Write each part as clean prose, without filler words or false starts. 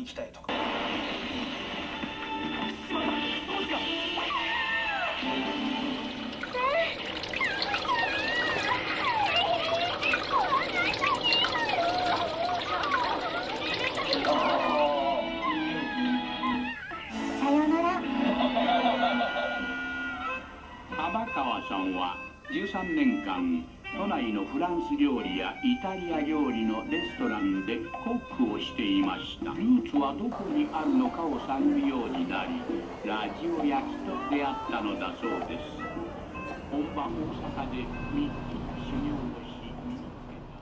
きたいとか。さよなら。天川さんは13年間都内のフランス料理やイタリア料理のレストランでコックをしていました。ルーツはどこにあるのかを探るようになり、ラジオ焼きと出会ったのだそうです。本場大阪で3つの修行をし、身につけた。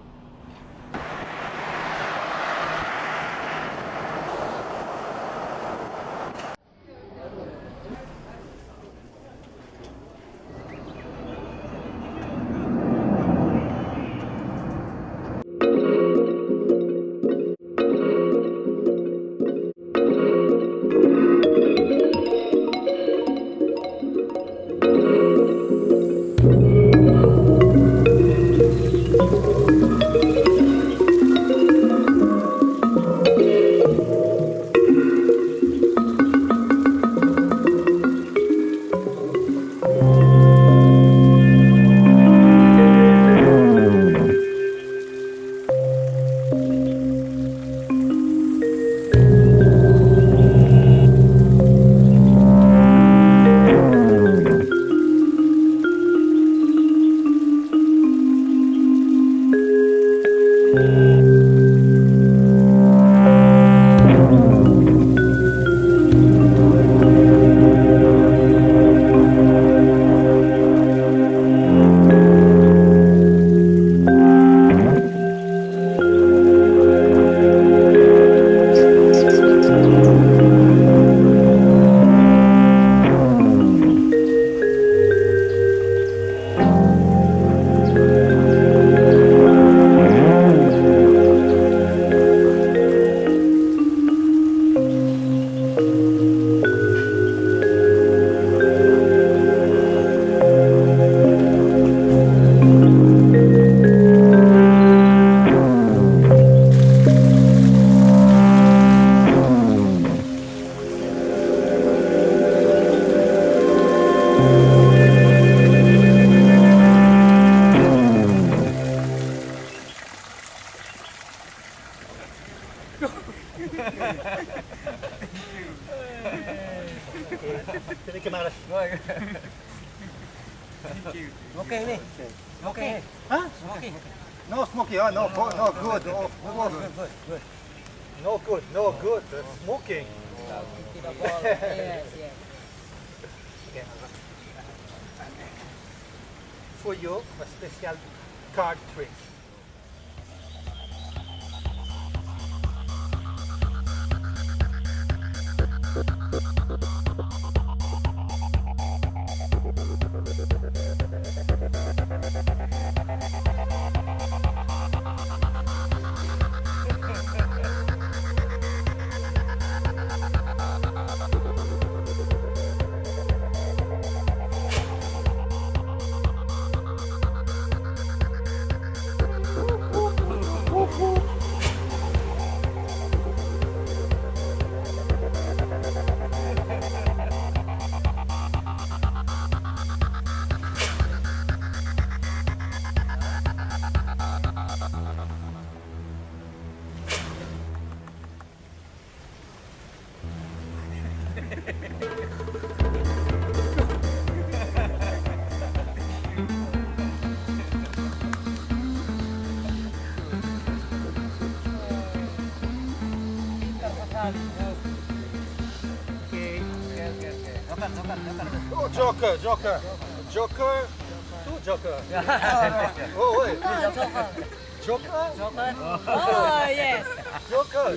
Okay, okay. Huh? Smoking. No smoking. Oh, no, no good. No, Good. no good. No good. Smoking. Yes. For you, a special card trick. Okay. Oh, Joker. Joker. Two Joker. Oh, wait. Joker? Oh, yes. Joker.